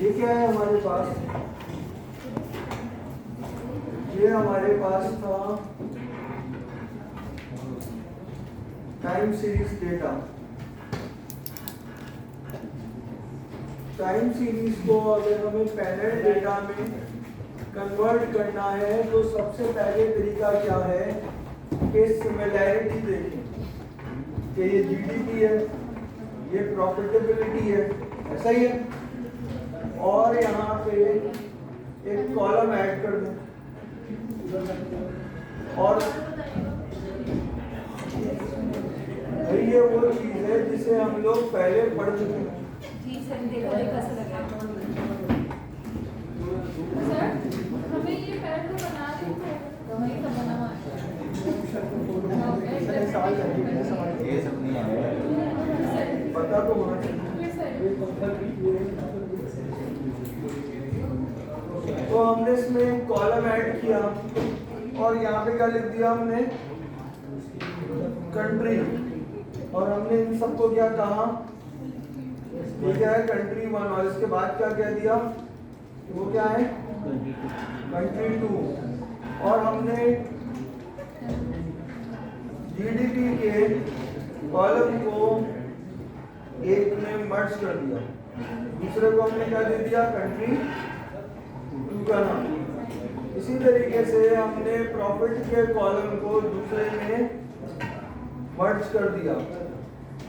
ये क्या है हमारे पास? ये हमारे पास था time series data. Time series को अगर हमें पैनल डेटा में कन्वर्ट करना है तो सबसे पहले तरीका क्या है कि सिमिलैरिटी देखें कि ये जीडीपी है, ये प्रॉफिटेबिलिटी है, ऐसा ही है, और यहाँ पे एक कॉलम ऐड कर दें और ये वो चीज है जिसे हम लोग पहले पढ़ चुके हैं। जी सर, देखो ये कैसा लग रहा है सर, हमें ये पैर को बना रही तो वही तो बना हुआ है। ये सब नहीं है, पता तो होना चाहिए। तो हमने इसमें कॉलम ऐड किया और यहाँ पे क्या लिख दिया हमने, कंट्री, और हमने इन सबको क्या कहा, ये क्या है कंट्री 1, और इसके बाद क्या कह दिया, वो क्या है कंट्री 2, और हमने जीडीपी के कॉलम को एक में मर्ज कर दिया, दूसरे को हमने क्या दे दिया, कंट्री 2 का नाम। इसी तरीके से हमने प्रॉफिट के कॉलम को दूसरे में मर्ज कर दिया।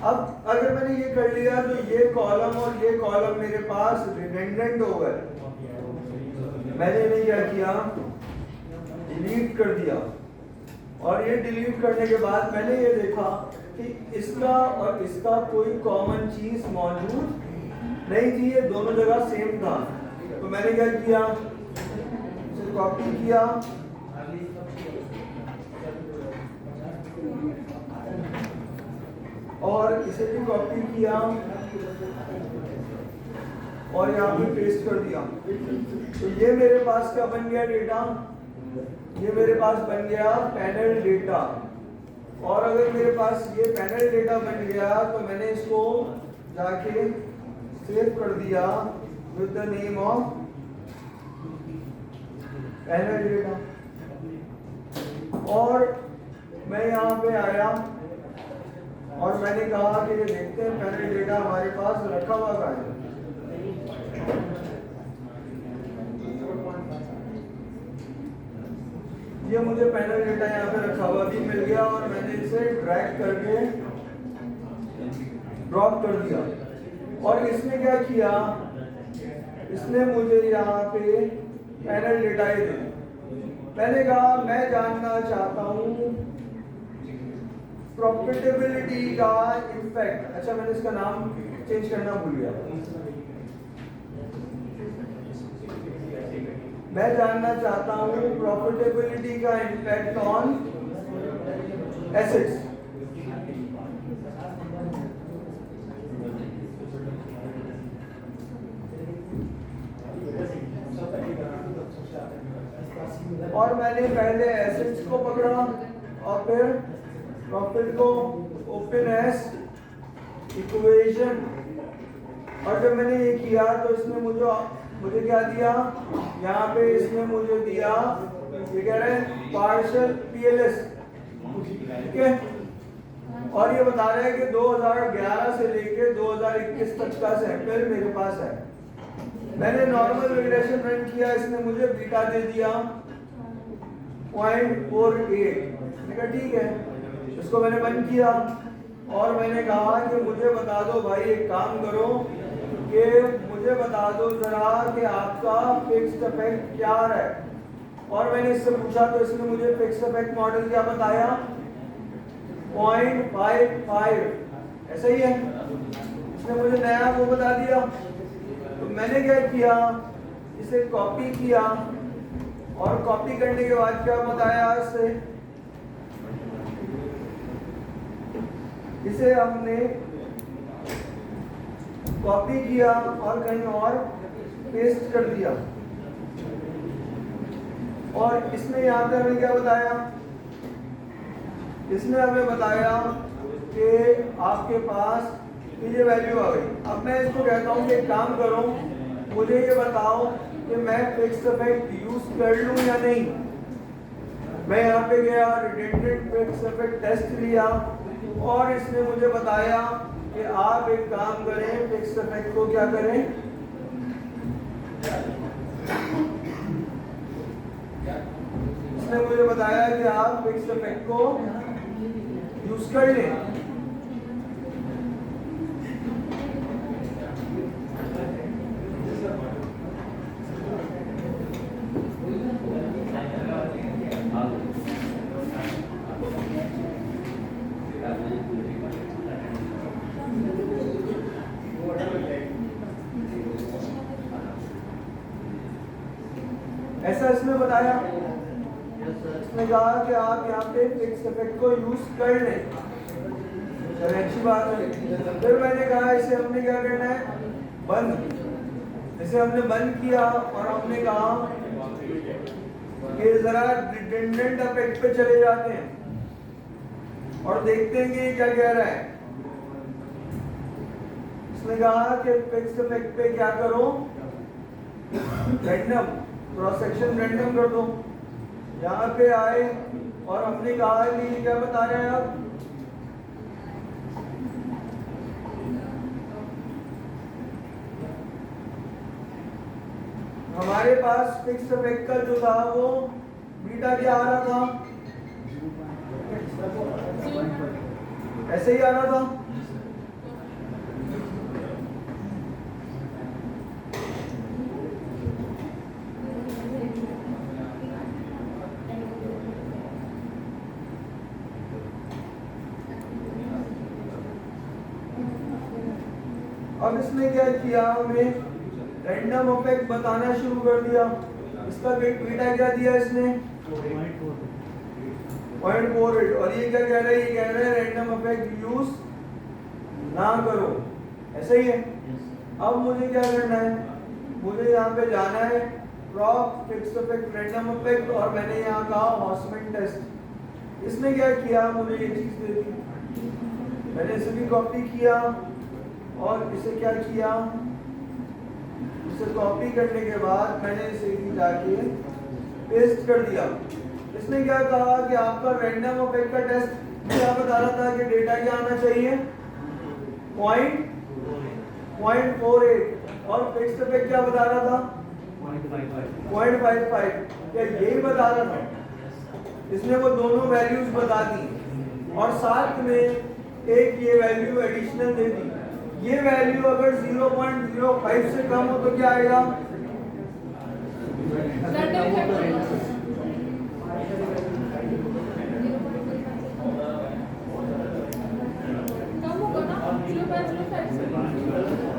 अब अगर मैंने ये कर लिया तो ये कॉलम और ये कॉलम मेरे पास रिडंडेंट हो गए। मैंने इन्हें क्या किया, डिलीट कर दिया, और ये डिलीट करने के बाद मैंने ये देखा कि इसका और इसका कोई कॉमन चीज मौजूद नहीं थी, ये दोनों जगह सेम था। तो मैंने क्या किया, इसे कॉपी किया और इसे भी कॉपी किया और यहाँ पे पेस्ट कर दिया। तो ये मेरे पास क्या बन गया डेटा, ये मेरे पास बन गया पैनल डेटा। और अगर मेरे पास ये पैनल डेटा बन गया तो मैंने इसको जाके सेव कर दिया with the name of panel data. और मैं यहाँ पे आया और मैंने कहा कि ये देखते हैं पैनल डेटा हमारे पास रखा हुआ है। ये मुझे पैनल डेटा यहाँ पे रखा हुआ भी मिल गया और मैंने इसे ड्रैग करके ड्रॉप कर दिया। और इसने क्या किया, इसने मुझे यहाँ पे पैनल डेटा ही दे। मैंने कहा मैं जानना चाहता हूँ प्रॉफिटेबिलिटी का इम्पैक्ट। अच्छा, मैंने इसका नाम चेंज करना भूल गया। मैं जानना चाहता हूँ प्रॉफिटेबिलिटी का इम्पैक्ट ऑन एसेट्स। और मैंने पहले एसेट्स को पकड़ा और फिर प्रॉफिट को ओपन एस इक्वेशन। और जब मैंने ये किया तो इसने मुझे क्या दिया, यहाँ पे इसने मुझे दिया, ये कह रहे हैं पार्शियल पीएलएस, ठीक है। और ये बता रहा है कि 2011 से लेके 2021 तक का सैंपल मेरे पास है। मैंने नॉर्मल रिग्रेशन रन किया, इसने मुझे बीटा दे दिया 0.48। मैंने कहा ठीक है, इसको मैंने बंद किया और मैंने कहा कि मुझे बता दो भाई, एक काम करो कि मुझे बता दो जरा कि आपका फिक्स्ड इफेक्ट क्या है। और मैंने इससे पूछा तो इसने मुझे फिक्स्ड इफेक्ट मॉडल क्या बताया, 0.55, ऐसा ही है। इसने मुझे नया वो बता दिया। तो मैंने क्या किया, इसे कॉपी किया और कॉपी करने के बाद क्या बताया, इसे हमने कॉपी किया और कहीं और पेस्ट कर दिया। और इसने यहाँ पे हमें क्या बताया, इसने हमें बताया कि आपके पास ये वैल्यू आ गई। अब मैं इसको कहता हूँ कि एक काम करो, मुझे ये बताओ कि मैं फिक्स्ड इफेक्ट यूज कर लूं या नहीं। मैं यहाँ पे गया, रिडंडेंट फिक्स्ड इफेक्ट टेस्ट लिया और इसने मुझे बताया कि आप एक काम करें, फिक्स्ड इफेक्ट को क्या करें, इसने मुझे बताया कि आप फिक्स्ड इफेक्ट को यूज कर लें। ऐसा इसने बताया। इसने कहा कि आप यहाँ पे फिक्स इफेक्ट को यूज कर लें। चलो अच्छी बात है। फिर मैंने कहा इसे हमने क्या करना है, बंद। इसे हमने बंद किया और हमने कहा कि जरा रिडंडेंट इफेक्ट पे चले जाते हैं और देखते हैं कि ये क्या कह रहा है। इसने कहा कि फिक्स इफेक्ट पे क्या करो, रैंडम क्रॉस सेक्शन रैंडम कर दो। यहाँ पे आए और हमने कहा कि क्या बता रहे हैं आप, हमारे पास फिक्स इफेक्ट का जो था वो बीटा क्या आ रहा था, ऐसे ही आ रहा था। अब इसने क्या किया, हमें रैंडम इफेक्ट बताना शुरू कर दिया। इसका बीटा क्या दिया इसने, 0.48। और ये क्या कह रहा है, ये कह रहा है रैंडम इफेक्ट यूज ना करो, ऐसा ही है। अब मुझे क्या करना है, मुझे यहाँ पे जाना है prop fixed effect random effect और मैंने यहाँ कहा हॉसमैन टेस्ट। इसने क्या किया, मुझे ये चीज दे दी, मैंने इसे भी कॉपी किया और इसे क्या किया, इसे कॉपी करने के बाद मैंने इसे जाके पेस्ट कर दिया। इसने क्या कहा कि आपका रैंडम इफेक्ट का टेस्ट क्या बता रहा था कि डेटा क्या आना चाहिए, 0.48 और फिक्स्ड इफेक्ट क्या बता रहा था, 0.55। क्या यही बता रहा था? इसने वो दोनों वैल्यूज बता दी और साथ में एक ये वैल्यू एडिशनल दे दी। ये वैल्यू अगर 0.05 से कम हो तो क्या आएगा,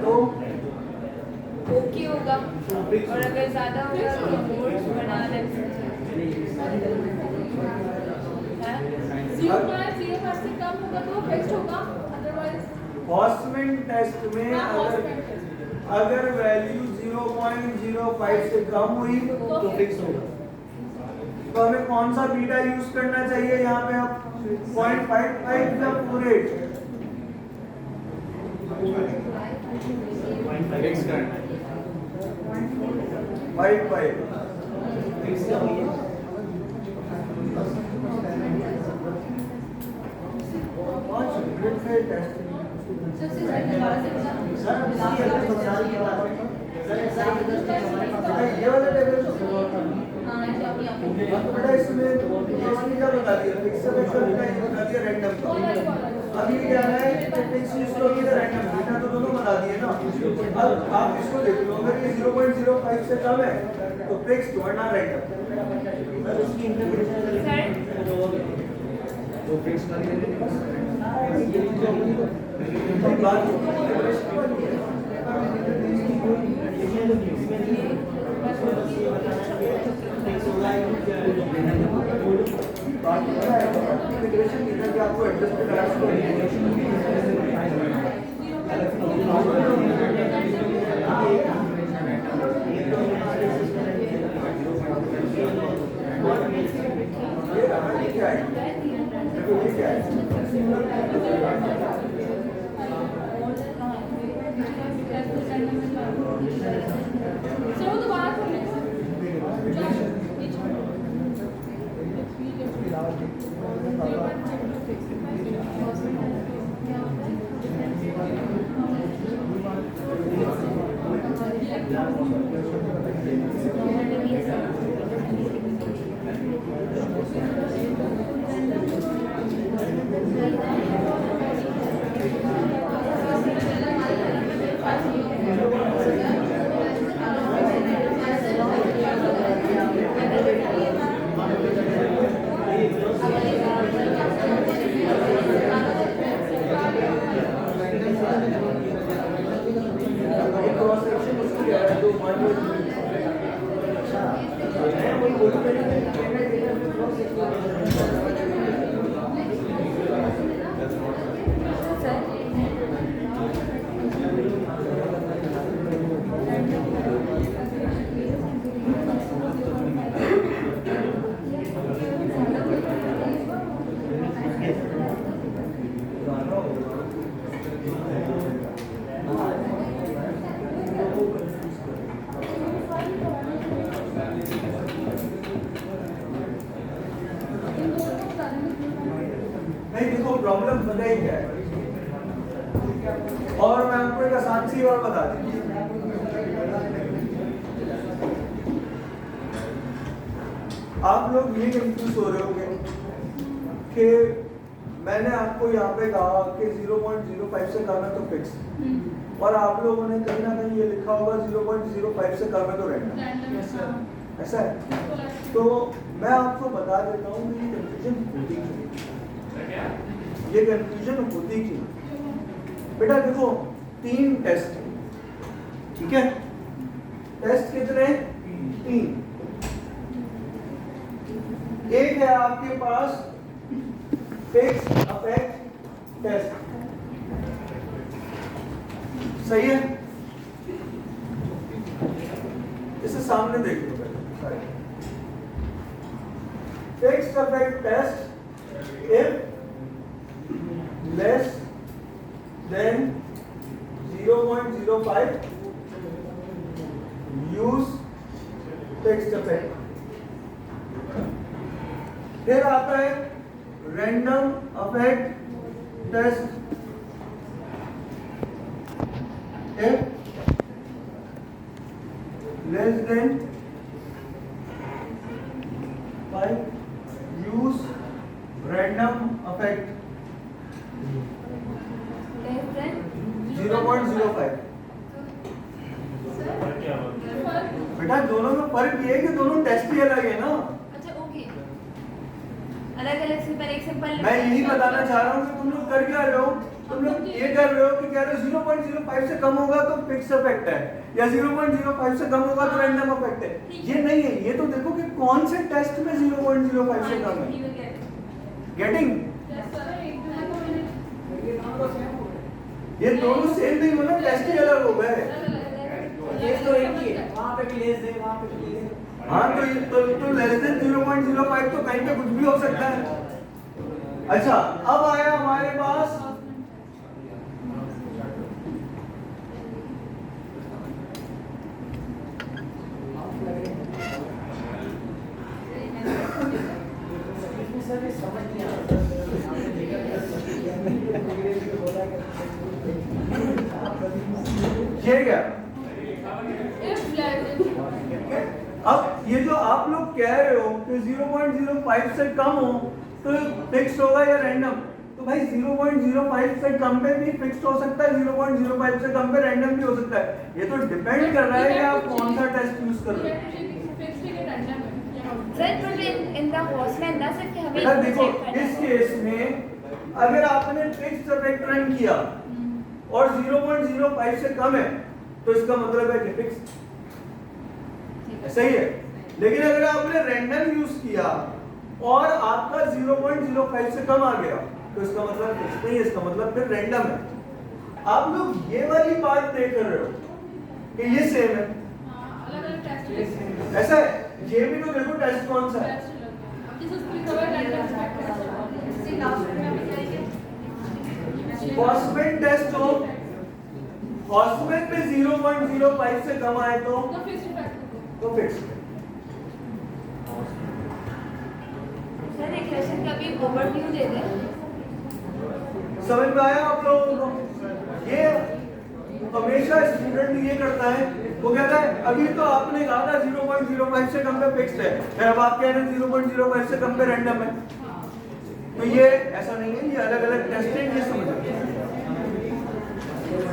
तो ओके होगा। और अगर ज्यादा होगा तो बोर्ड बना लेते हैं। 0.05 से कम होगा तो फिक्स्ड होगा, अदरवाइज हॉसमैन टेस्ट में अगर वैल्यू 0.05 से कम हुई तो फिक्स होगा। तो हमें कौन सा बीटा यूज करना चाहिए यहाँ पे, आप 0.55 या 48 फिक्स करना है। 55 फिक्स क्या हुई है? सबसे ज्यादा ये वाला टेबल हाँ बेटा इसमें इसने क्या बता दिया, फिक्स इफेक्ट का ये बता दिया रैंडम का। अब ये क्या है, फिक्स यूज करोगे तो रैंडम बीटा तो दोनों बता दिए ना। अब आप इसको देख लो, अगर ये 0.05 से कम है तो फिक्स वरना रैंडम। सर इसकी इंटरप्रिटेशन तो फिक्स कर लेंगे। बात आपको एडजस्ट सर वो दोबारा खोल लें एक क्रॉस सेक्शन उसकी है जो मान लो मैं वही बोल नहीं देखो प्रॉब्लम पता ही क्या है और मैं आपको एक आसान सी बात बता दूं आप लोग ये कंफ्यूज हो रहे होंगे कि मैंने आपको यहाँ पे कहा कि 0.05 से कम है तो फिक्स और आप लोगों ने कहीं ना कहीं ये लिखा होगा 0.05 से कम है तो रैंडम ऐसा है तो मैं आपको बता देता हूँ कि ये कंफ्यूजन होती क्यों ये कंफ्यूजन होती क्यों बेटा देखो 3 टेस्ट ठीक है टेस्ट कितने 3 एक है आपके पास फिक्स अफेक्ट टेस्ट सही है इसे सामने देख लो पहले fix affect test if less than 0.05 use fixed affect फिर आता है random affect test if less than 5 use random effect 0.05 बेटा दोनों में फर्क ये है कि दोनों टेस्ट ही अलग है ना अच्छा ओके अलग अलग सिंपल एक सिंपल मैं यही बताना चाह रहा हूँ कि तुम लोग कर क्या रहे हो तुम लोग ये कर रहे हो कि कह रहे हो 0.05 से कम होगा तो फिक्स अफेक्ट है या 0.05 से कम होगा तो रैंडम अफेक्ट है ये नहीं है ये तो देखो कि कौन से टेस्ट में 0.05 से कम है गेटिंग ये दोनों सेम नहीं होना टेस्ट ही अलग हो गए केस तो एक ही है वहां पे भी लेस है वहां पे भी लेस है हाँ तो लेस देन 0.05 तो कहीं पे कुछ भी हो सकता है अच्छा अब आया हमारे पास ये क्या अब ये जो आप लोग कह रहे हो कि 0.05 से कम हो तो फिक्स होगा या रैंडम तो भाई 0.05 से कम पे भी फिक्स हो सकता है 0.05 से कम पे रैंडम भी हो सकता है ये तो डिपेंड कर रहा है कि आप कौन सा टेस्ट यूज कर रहे हो सर पर इन द हॉर्स में अंदाज है कि हमें बेटा देखो इस केस में अगर आपने फिक्स्ड अफेक्ट रन किया और 0.05 से कम है तो इसका मतलब है कि फिक्स सही है लेकिन अगर आपने रैंडम यूज किया और आपका 0.05 से कम आ गया तो इसका मतलब फिक्स नहीं है इसका मतलब फिर रैंडम है आप लोग ये वाली बात देख रहे हो कि ये सेम है अलग-अलग टेस्ट ऐसा है ये भी तो देखो टेस्ट कौन सा है फॉस्फेट टेस्ट हो औसत में 0.05 से कम आए तो फिक्स। सर रिग्रेशन का भी ओवरव्यू दे दें। समझ में आया आप लोगों को? ये हमेशा स्टूडेंट ये करता है, वो कहता है अभी तो आपने कहा था 0.05 से कम पे फिक्स्ड है, फिर अब आप कह रहे हैं 0.05 से कम पे रैंडम है। तो ये ऐसा नहीं है, ये अलग अलग टेस्टिंग, ये समझ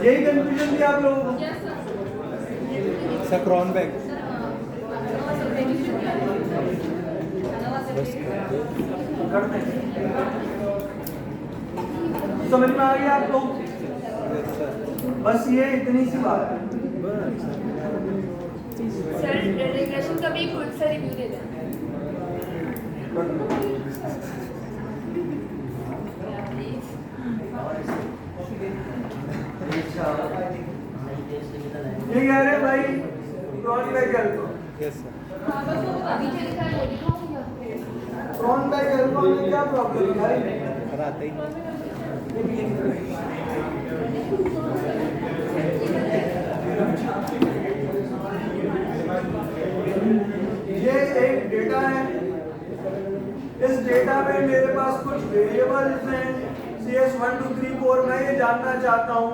यही कंफ्यूजन थी आप लोगों को। सर क्रॉनबैक करते हैं, समझ में आ गया आपको? बस ये इतनी सी बात है। सर रिग्रेशन का भी खुद से रिव्यू दे दें। ये कह रहे हैं भाई क्रॉनबैक अल्फा, यस सर अभी जो लिखा है वो दिखाऊं या? क्रॉनबैक अल्फा में क्या प्रॉब्लम है भाई? सर आते ही ये एक डेटा है, इस डेटा में मेरे पास कुछ वेरिएबल्स हैं CS1 2 3 4। मैं ये जानना चाहता हूँ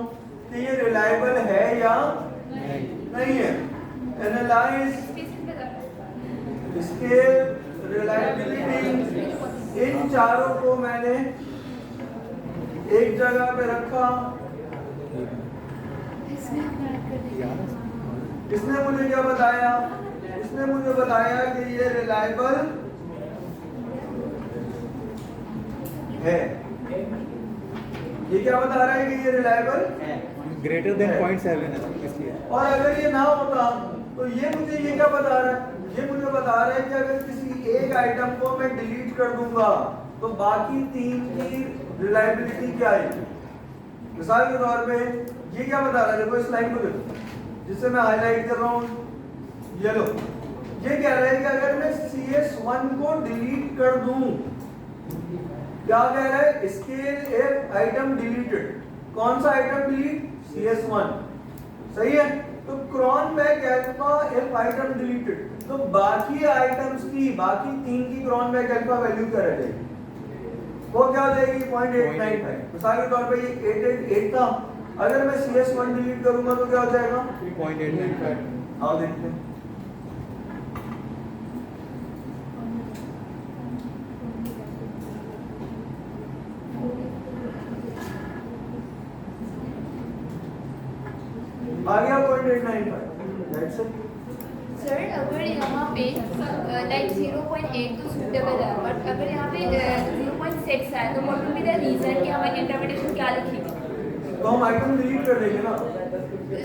कि ये रिलायबल है या नहीं है। एनालाइज स्केल रिलायबिलिटी, इन चारों को मैंने एक जगह पे रखा। इसने मुझे क्या बताया? इसने मुझे बताया कि ये रिलायबल है। ये क्या बता रहा है कि ये रिलायबल ग्रेटर देन 0.7 है इसलिए। और अगर ये ना होता तो ये मुझे ये क्या बता रहा है? ये मुझे बता रहा है कि अगर किसी एक आइटम को मैं डिलीट कर दूंगा तो बाकी तीन की रिलायबिलिटी क्या आएगी। मिसाल के तौर पे ये क्या बता रहा है, देखो इस लाइन को देखो जिससे मैं हाईलाइट कर रहा हूँ, येलो। ये कह रहा है कि अगर मैं CS1 को डिलीट कर दूं, क्या कह रहा है? Scale F item deleted. कौन सा आइटम डिलीट? CS1, सही है। तो Cronbach alpha F item deleted, तो बाकी आइटम्स की, बाकी तीन की क्रॉनबैक अल्फा वैल्यू क्या रह जाएगी? वो क्या हो जाएगी? 0.895। मिसाल के तौर पे ये 888 था, अगर मैं CS1 डिलीट करूंगा तो क्या हो जाएगा? 0.895। आओ देखते हैं। आ गया 0.895। That's it. सर अगर यहाँ पे लाइक 0.8 तो सूटेबल है, बट अगर यहाँ पे 0.6 है तो what will be the reason कि हमारी इंटरप्रिटेशन क्या लिखेगी? तो हम आइटम डिलीट कर देंगे ना।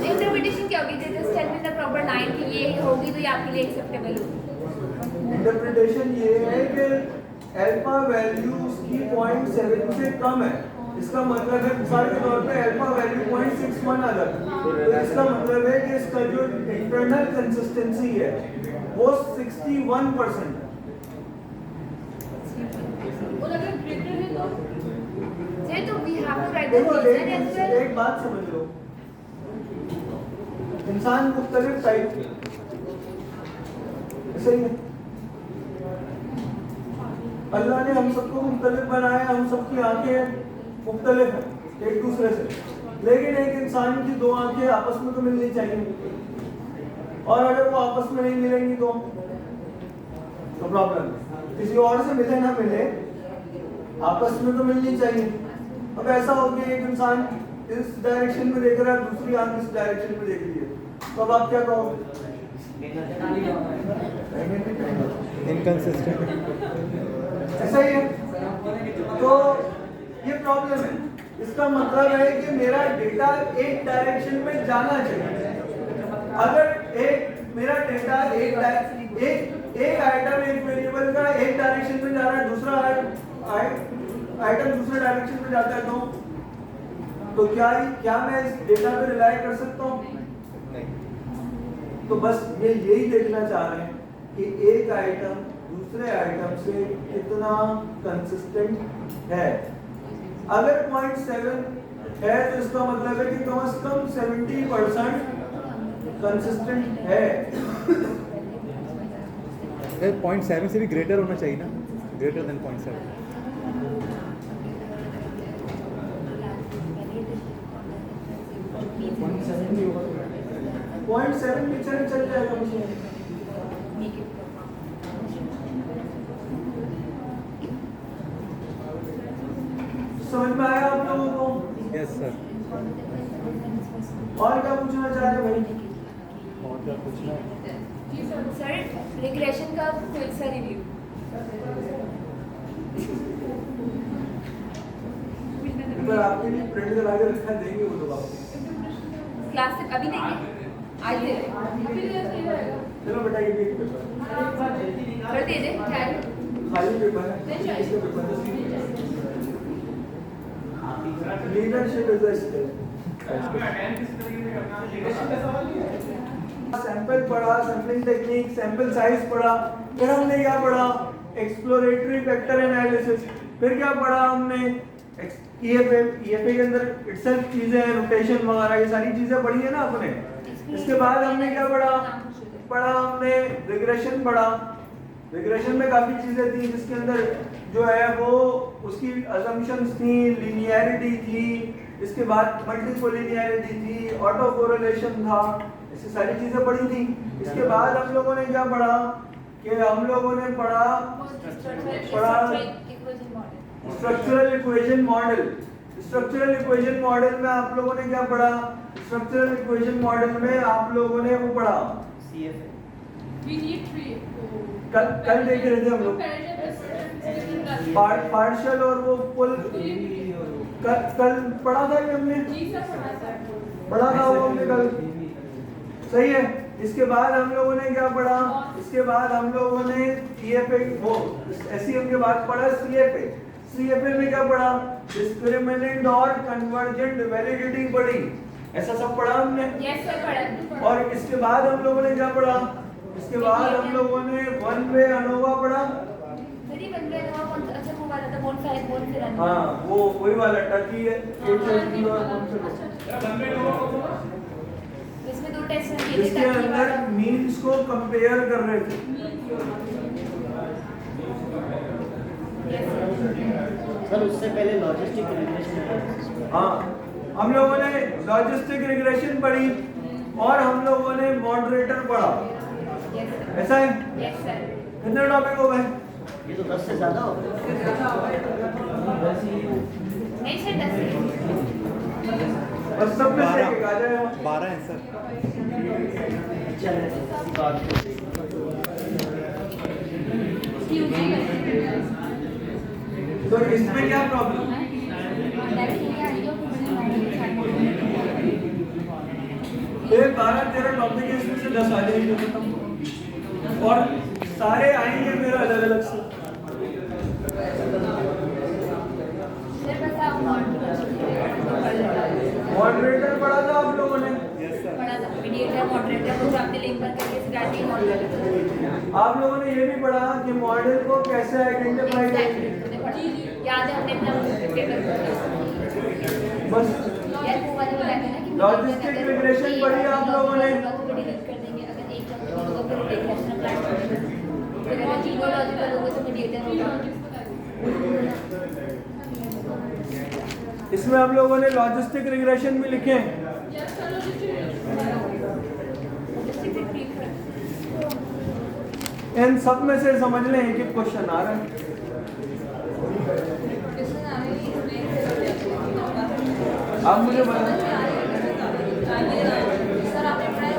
इंटरप्रिटेशन क्या होगी? Just tell me the proper line कि ये होगी तो ये आपके लिए एक्सेप्टेबल होगी। इंटरप्रिटेशन ये है कि अल्फा वैल्यू उसकी 0.7 से कम है, इसका मतलब है मिसाल के तौर पे अल्फा वैल्यू 0.61 आ जाता है, तो इसका मतलब है कि इसका जो इंटरनल कंसिस्टेंसी है वो 61% है। और अगर ग्रेटर है तो we have to write the देखो रीजन एज वेल। एक बात समझ लो, इंसान मुख्तलिफ टाइप सही है। अल्लाह ने हम सबको मुख्तलिफ बनाया, हम सबकी आंखें मुख्तलिफ है एक दूसरे से, लेकिन एक इंसान की दो आंखें आपस में तो मिलनी चाहिए, और अगर वो आपस में नहीं मिलेंगी तो प्रॉब्लम है। किसी और से मिले ना मिले, आपस में तो मिलनी चाहिए। अब ऐसा हो कि एक इंसान इस डायरेक्शन में देख रहा है, दूसरी आंख इस डायरेक्शन में देख रही है, तो अब आप क्या कहोगे? इनकंसिस्टेंट ऐसा ही है। तो ये प्रॉब्लम है। इसका मतलब है कि मेरा डेटा एक डायरेक्शन में जाना चाहिए। अगर एक मेरा डेटा एक आइटम, एक वेरिएबल का एक डायरेक्शन में जा रहा है, दूसरा आइटम दूसरे डायरेक्शन में जाता है, तो क्या मैं इस डेटा पे रिलाई कर सकता हूँ? नहीं। तो बस ये यही देखना चाह रहे हैं कि एक आइटम दूसरे आइटम से कितना कंसिस्टेंट है। अगर 0.7 है तो इसका मतलब है कि कम से कम 70% कंसिस्टेंट है। 0.7 से भी ग्रेटर होना चाहिए ना, ग्रेटर देन 0.7। 0.7 पीछे चल जाएगा मुझे। समझ में आया आप लोगों को? Yes sir. और क्या पूछना चाह रहे भाई? और क्या पूछना है? सर रिग्रेशन का क्विक सा रिव्यू। पर आपके लिए प्रिंट करा के रखा देंगे वो लोग आपको। क्लास से अभी देंगे, आज दे रहे चलो बेटा ये भी एक पेपर कर दे दे क्या है? खाली पेपर है, इसका paper leadership is a skill. Sample पढ़ा, सैंपलिंग टेक्निक, सैंपल साइज पढ़ा, फिर हमने क्या पढ़ा? Exploratory factor analysis. फिर क्या पढ़ा हमने? ईएफए के अंदर इटसेल्फ चीजें हैं, रोटेशन वगैरह ये सारी चीजें पढ़ी है ना आपने। इसके बाद हमने क्या पढ़ा हमने रिग्रेशन पढ़ा। रिग्रेशन में काफी चीजें थी जिसके अंदर जो है वो उसकी असम्पशंस थी, लीनियरिटी थी, इसके बाद मल्टीकोलिनियरिटी थी, ऑटो कोरिलेशन था, ऐसी सारी चीजें पढ़ी थी। इसके बाद हम लोगों ने क्या पढ़ा कि हम लोगों ने पढ़ा structural equation model. Structural equation model में आप लोगों ने क्या पढ़ा? स्ट्रक्चरल इक्वेशन मॉडल में आप लोगों ने वो पढ़ा कल देख रहे थे हम लोग पार्शियल और वो फुल। कल पढ़ा था कि हमने पढ़ा था वो हमने कल, सही है। इसके बाद हम लोगों ने क्या पढ़ा? इसके बाद हम लोगों ने ईएफए वो एसईएम के बाद पढ़ा सीएफए। सीएफए में क्या पढ़ा? डिस्क्रिमिनेंट और कन्वर्जेंट वैलिडिटी पढ़ी, ऐसा सब पढ़ा हमने। यस सर पढ़ा। और इसके बाद हम लोगों ने क्या पढ़ा? इसके बाद हम लोगों ने वन वे अनोवा पढ़ा। मेरी वन वे अनोवा कौन सा? अच्छा वो वाला था बोन साइड बोन से रन। हाँ वो वही वाला टर्की है, और कौन सा इसमें दो टेस्ट हैं, जिसके अंदर मीन्स को कंपेयर कर रहे थे। सर उससे पहले लॉजिस्टिक रिग्रेशन। हाँ हम लोगों ने लॉजिस्टिक रिग्रेशन पढ़ी और हम लोगों ने मॉडरेटर पढ़ा, ऐसा है। Yes sir. कितने टॉपिक हो गए? ये तो 10 से ज्यादा हो गए। नहीं सर 10 बस सब में से एक आ जाएगा। 12 है सर। तो इसमें क्या प्रॉब्लम? ये 12-13 टॉपिक है, इसमें से 10 आ जाएंगे खत्म, और सारे आएंगे मेरा अलग अलग से। मॉडरेटर पढ़ा था आप लोगों ने? पढ़ा था मीडिएटर मॉडरेटर को जो आपने लिंक पर करके सिखाती है मॉडरेटर। आप लोगों ने ये भी पढ़ा कि मॉडल को कैसे आइडेंटिफाई करें। याद है हमने अपना पेपर बस यार वो वाला बताया था ना कि लॉजिस्टिक रिग्रेशन पढ़ी आप लोगों ने। तो डिलीट कर देंगे अगर एक टॉपिक होगा फिर रिग्रेशन अप्लाई कर देंगे, फिर अगर जीरो लॉजिकल होगा तो मीडिएटर होगा। इसमें हम लोगों ने लॉजिस्टिक रिग्रेशन भी लिखे हैं। इन सब में से समझ लें एक एक क्वेश्चन आ रहा है। आप मुझे बताएं सर आपने पढ़ाई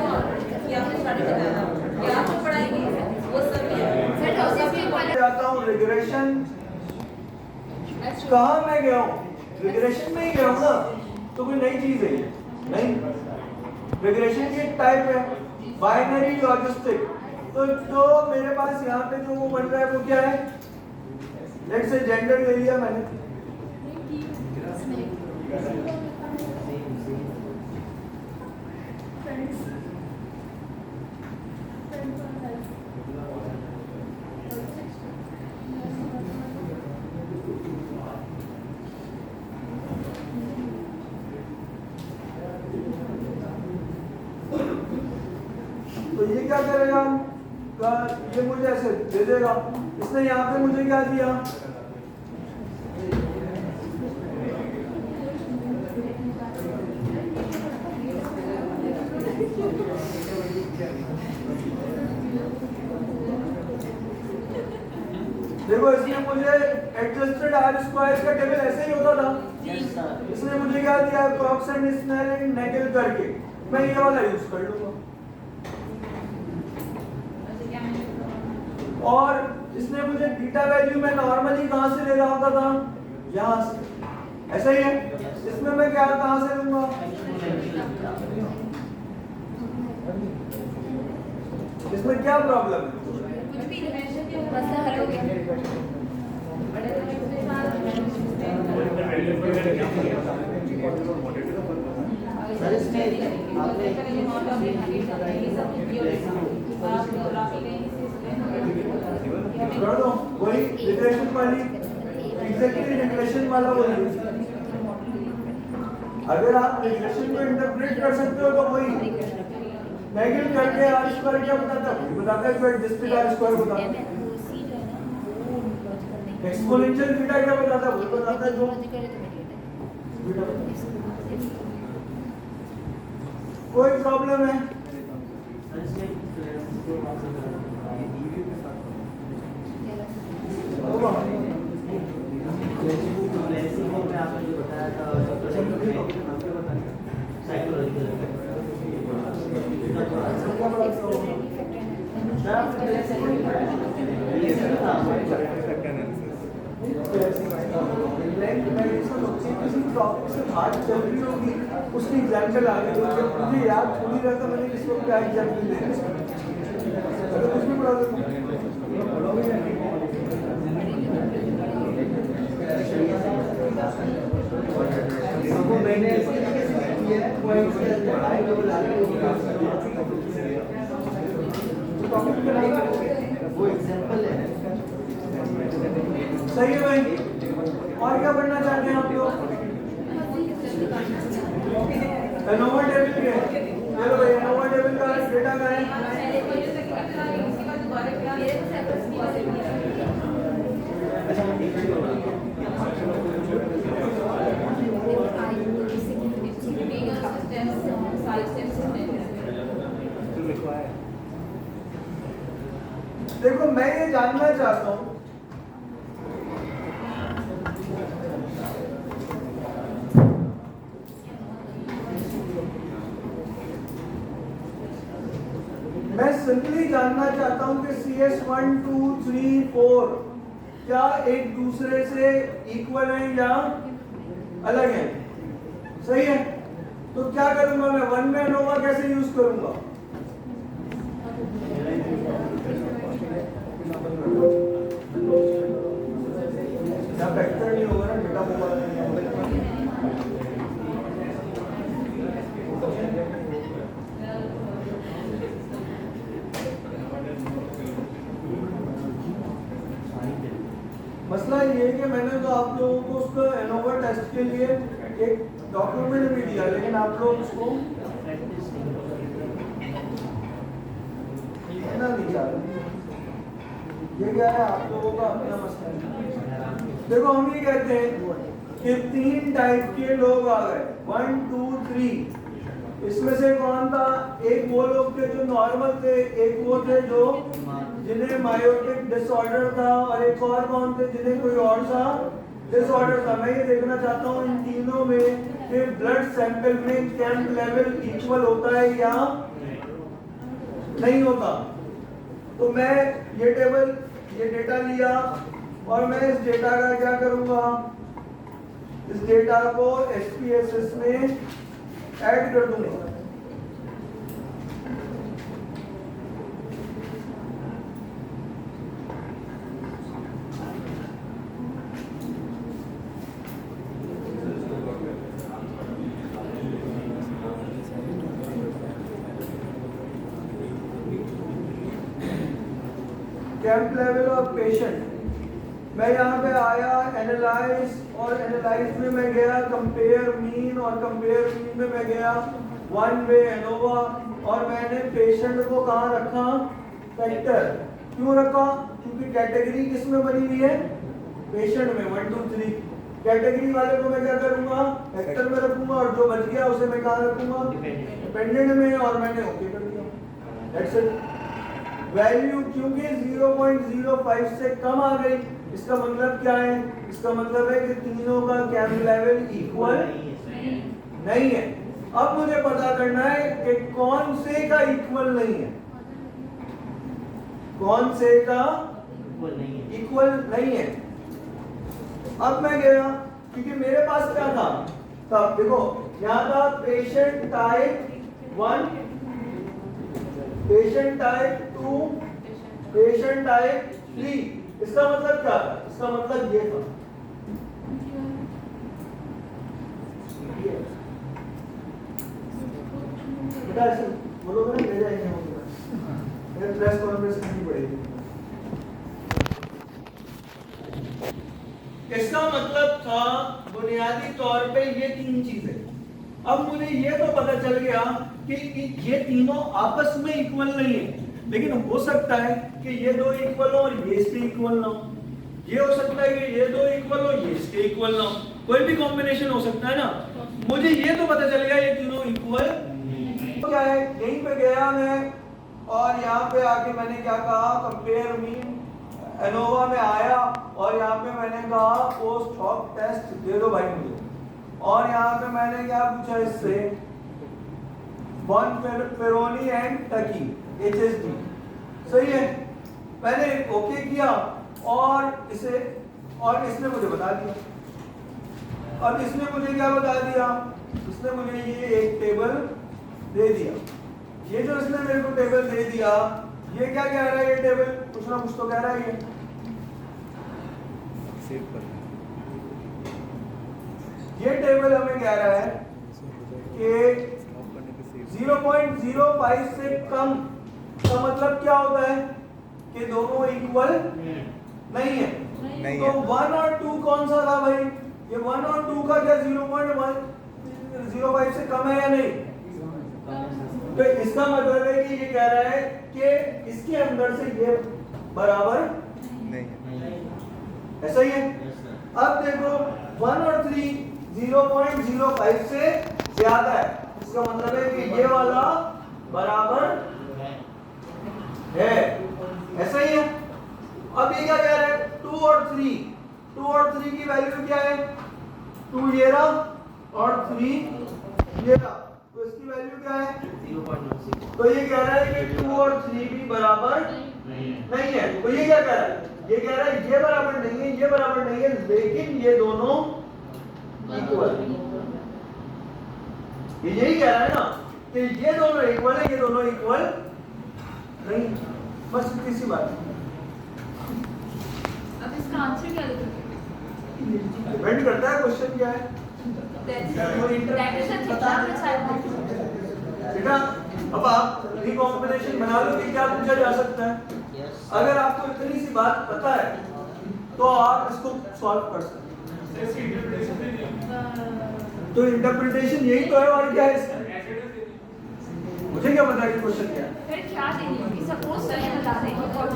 कि आपने स्टार्टिंग बताया कि आपने पढ़ाई की वो सब भी है। सर जाता हूँ रिग्रेशन कहाँ मैं गया हूँ? रिग्रेशन में ही गया हूँ ना, तो कोई नई चीज है नहीं। रिग्रेशन की एक टाइप है बाइनरी लॉजिस्टिक। तो मेरे पास यहाँ पे जो वो बन रहा है वो क्या है? लेट्स से जेंडर ले लिया मैंने, तो ये क्या करेगा ये मुझे ऐसे दे देगा। इसने यहाँ पे मुझे क्या दिया, देखो इसने मुझे एडजस्टेड आर स्क्वायर का टेबल ऐसे ही होता था, इसने मुझे क्या दिया कॉक्स एंड स्नेल नेगल करके, मैं ये वाला यूज कर लूंगा। और इसने मुझे बीटा वैल्यू में नॉर्मली कहां से ले रहा होता था, यहां से, ऐसा ही है। इसमें मैं क्या कहां से लूंगा, इसमें क्या प्रॉब्लम है, कुछ भी मसला हल हो गया। सर इसमें आपने कर दो वही रिग्रेशन वाली, एग्जैक्टली रिग्रेशन वाला वही। अगर आप रिग्रेशन को इंटरप्रेट कर सकते हो तो वही नेगेटिव करके आर स्क्वायर क्या बताता है, बताता है फिर डिस्प्लेट आर स्क्वायर बताता है। एक्सपोनेंशियल बीटा क्या बताता है, वो बताता है जो बीटा। कोई प्रॉब्लम है, किसी टॉपिक से बात चल रही होगी उसकी एग्जाम्पल आ गई, मुझे याद थोड़ी रहता मैंने किसको क्या एग्जाम्पल देना, अगर कुछ भी प्रॉब्लम वो एग्जांपल है। सही है भाई। और क्या पढ़ना चाहते हैं आप लोग, एनोवा टेबल के, चलो भाई एनोवा टेबल का डेटा का है, देखो मैं ये जानना चाहता हूँ मैं सिंपली जानना चाहता हूं कि CS1 2 3 4 क्या एक दूसरे से इक्वल है या अलग है, सही है। तो क्या करूंगा मैं, वन में एनोवा कैसे यूज करूंगा, क्या फैक्टर नहीं होगा ना, डेटा होगा मसला ये है कि मैंने तो आप लोगों को उसको एनोवा टेस्ट के लिए एक डॉक्यूमेंट भी दिया, लेकिन आप लोग उसको लिखना नहीं चाह रहे। ये क्या है, आप लोगों का अपना मसला है। देखो हम ये कहते हैं कि 3 टाइप के लोग आ गए, 1 2 3। इसमें से कौन था, एक वो लोग थे जो नॉर्मल थे, एक वो थे जो जिन्हें मायोटिक डिसऑर्डर था, और एक और कौन थे जिन्हें कोई और सा डिसऑर्डर था। मैं ये देखना चाहता हूँ इन तीनों में कि ब्लड सैंपल में कैंप लेवल इक्वल होता है या नहीं होता। तो मैं ये टेबल, ये डेटा लिया और मैं इस डेटा का क्या करूंगा, इस डेटा को SPSS में ऐड कर दूंगा। कैंप लेवल ऑफ पेशेंट, मैं यहाँ पे आया एनालाइज, और एनालाइज में मैं गया कंपेयर मीन, और कंपेयर मीन में मैं गया वन वे एनोवा, और मैंने पेशेंट को कहाँ रखा, फैक्टर। क्यों रखा? क्योंकि कैटेगरी किस में बनी हुई है, पेशेंट में, 1 2 3। कैटेगरी वाले को मैं क्या करूंगा, फैक्टर में रखूंगा, और जो बच गया उसे मैं कहाँ रखूंगा, डिपेंडेंट में, और मैंने ओके कर दिया। That's it. वैल्यू क्योंकि 0.05 से कम आ गई, इसका मतलब क्या है, इसका मतलब है कि तीनों का कैम लेवल इक्वल नहीं है। अब मुझे पता करना है कि कौन से का इक्वल नहीं है, कौन से का इक्वल नहीं है। अब मैं गया, क्योंकि मेरे पास क्या था, तब देखो यहाँ था patient type 1, patient type 2, patient type 3। इसका मतलब क्या था, इसका मतलब ये था, बेटा ऐसे बोलोगे ना, ले जाएंगे हम लोग, मेरे प्रेस कॉन्फ्रेंस करनी पड़ेगी। इसका मतलब था बुनियादी तौर पे ये तीन चीजें। अब मुझे ये तो पता चल गया कि ये तीनों आपस में इक्वल नहीं है, लेकिन हो सकता है कि ये दो इक्वल हो और ये इसके इक्वल ना हो, ये हो सकता है कि ये दो इक्वल हो, ये इसके इक्वल ना हो, कोई भी कॉम्बिनेशन हो सकता है ना। मुझे ये तो पता चल गया ये तीनों इक्वल क्या है। यहीं पे गया मैं, और यहाँ पे आके मैंने क्या कहा, कंपेयर मीन एनोवा में आया, और यहाँ पे मैंने कहा पोस्ट हॉक टेस्ट दे दो भाई मुझे, और यहाँ पे मैंने क्या पूछा इससे, फेरोनी एंड टकी HSD, सही है। मैंने ओके किया, और इसने मुझे बता दिया। अब इसने मुझे क्या बता दिया, इसने मुझे ये एक टेबल दे दिया। ये जो इसने मेरे को टेबल दे दिया, ये क्या कह रहा है, ये टेबल कुछ ना कुछ तो कह रहा है। ये टेबल हमें कह रहा है कि 0.05 से कम का मतलब क्या होता है कि दोनों इक्वल नहीं है। तो 1 और 2 कौन सा था भाई, ये 1 और 2 का क्या 0.05 से कम है या नहीं। तो इसका मतलब है कि ये कह रहा है कि इसके अंदर से ये बराबर नहीं, ऐसा ही है। अब देखो 1 और 3 0.05 से ज्यादा है, इसका मतलब है कि ये वाला बराबर है, ऐसा ही है। अब ये क्या कह रहा है, 2 और 3 की वैल्यू क्या है, 2 ये रहा और 3 ये रहा, तो इसकी वैल्यू क्या है 0.16। तो ये कह रहा है कि 2 और 3 भी बराबर नहीं है। तो ये क्या कह रहा है, ये कह रहा है ये बराबर नहीं है, ये बराबर नहीं है, लेकिन ये दोनों इक्वल। ये यही कह रहा है ना कि ये दोनों इक्वल है, ये दोनों इक्वल नहीं। बस इतनी सी बात है। अब इसका आंसर क्या लिखोगे? डिपेंड करता है क्वेश्चन क्या है बेटा। अब आप रिकॉम्बिनेशन बना लो कि क्या पूछा जा सकता है। अगर आपको इतनी सी बात पता है तो आप इसको सॉल्व कर सकते हैं। तो इंटरप्रिटेशन यही तो है, और क्या है इसका, मुझे क्या पता है कि क्वेश्चन क्या है। फिर क्या देनी होगी, सपोज सही बता दें और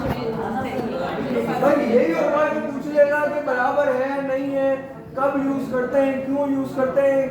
भाई यही होगा कि पूछ लेगा कि बराबर है नहीं है, कब यूज करते हैं, क्यों यूज करते हैं।